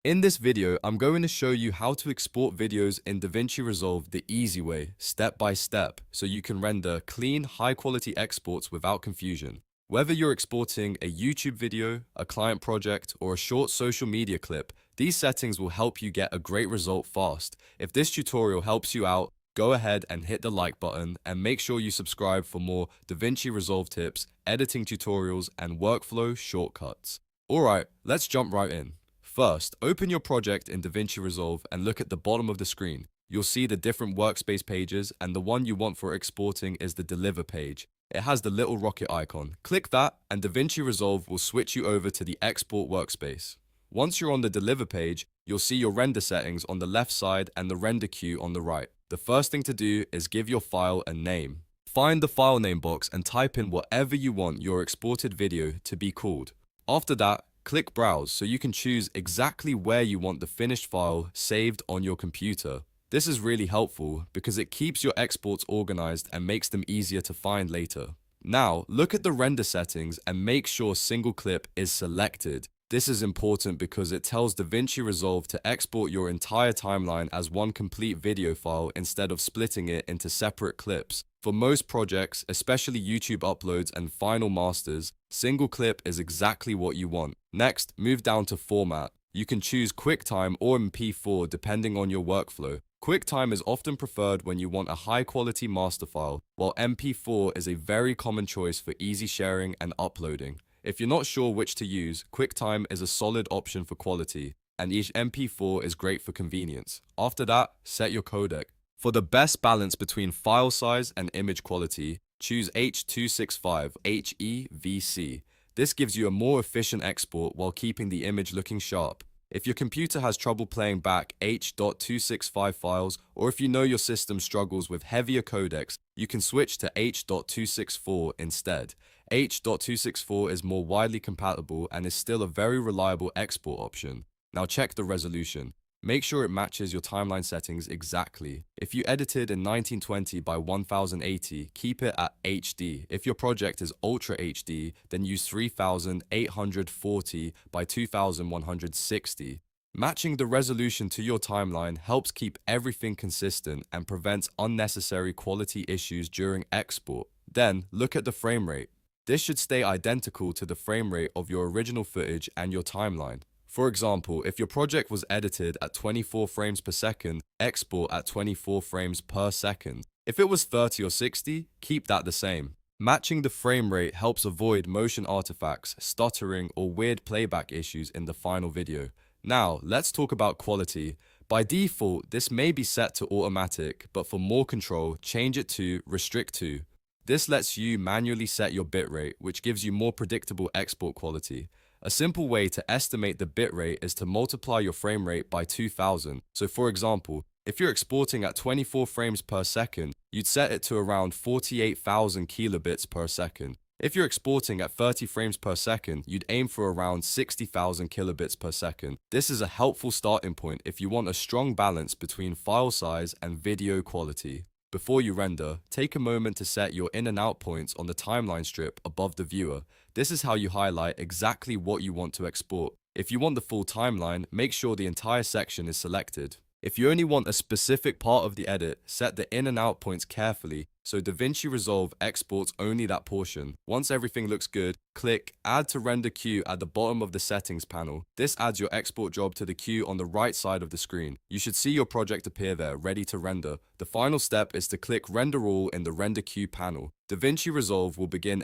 In this video, I'm going to show you how to export videos in DaVinci Resolve the easy way, step by step, so you can render clean, high-quality exports without confusion. Whether you're exporting a YouTube video, a client project, or a short social media clip, these settings will help you get a great result fast. If this tutorial helps you out, go ahead and hit the like button and make sure you subscribe for more DaVinci Resolve tips, editing tutorials, and workflow shortcuts. Alright, let's jump right in. First, open your project in DaVinci Resolve and look at the bottom of the screen. You'll see the different workspace pages, and the one you want for exporting is the Deliver page. It has the little rocket icon. Click that, and DaVinci Resolve will switch you over to the Export workspace. Once you're on the Deliver page, you'll see your render settings on the left side and the render queue on the right. The first thing to do is give your file a name. Find the file name box and type in whatever you want your exported video to be called. After that, click Browse so you can choose exactly where you want the finished file saved on your computer. This is really helpful because it keeps your exports organized and makes them easier to find later. Now, look at the render settings and make sure single clip is selected. This is important because it tells DaVinci Resolve to export your entire timeline as one complete video file instead of splitting it into separate clips. For most projects, especially YouTube uploads and final masters, single clip is exactly what you want. Next, move down to Format. You can choose QuickTime or MP4 depending on your workflow. QuickTime is often preferred when you want a high-quality master file, while MP4 is a very common choice for easy sharing and uploading. If you're not sure which to use, QuickTime is a solid option for quality, and each MP4 is great for convenience. After that, set your codec. For the best balance between file size and image quality, choose H.265 hevc. This gives you a more efficient export while keeping the image looking sharp. If your computer has trouble playing back H.265 files, or if you know your system struggles with heavier codecs, you can switch to H.264 instead. H.264 is more widely compatible and is still a very reliable export option. Now check the resolution. Make sure it matches your timeline settings exactly. If you edited in 1920 by 1080, keep it at HD. If your project is Ultra HD, then use 3840 by 2160. Matching the resolution to your timeline helps keep everything consistent and prevents unnecessary quality issues during export. Then, look at the frame rate. This should stay identical to the frame rate of your original footage and your timeline. For example, if your project was edited at 24 frames per second, export at 24 frames per second. If it was 30 or 60, keep that the same. Matching the frame rate helps avoid motion artifacts, stuttering, or weird playback issues in the final video. Now, let's talk about quality. By default, this may be set to automatic, but for more control, change it to restrict to. This lets you manually set your bitrate, which gives you more predictable export quality. A simple way to estimate the bitrate is to multiply your frame rate by 2000. So for example, if you're exporting at 24 frames per second, you'd set it to around 48,000 kilobits per second. If you're exporting at 30 frames per second, you'd aim for around 60,000 kilobits per second. This is a helpful starting point if you want a strong balance between file size and video quality. Before you render, take a moment to set your in and out points on the timeline strip above the viewer. This is how you highlight exactly what you want to export. If you want the full timeline, make sure the entire section is selected. If you only want a specific part of the edit, set the in and out points carefully so DaVinci Resolve exports only that portion. Once everything looks good, click Add to Render Queue at the bottom of the settings panel. This adds your export job to the queue on the right side of the screen. You should see your project appear there, ready to render. The final step is to click Render All in the Render Queue panel. DaVinci Resolve will begin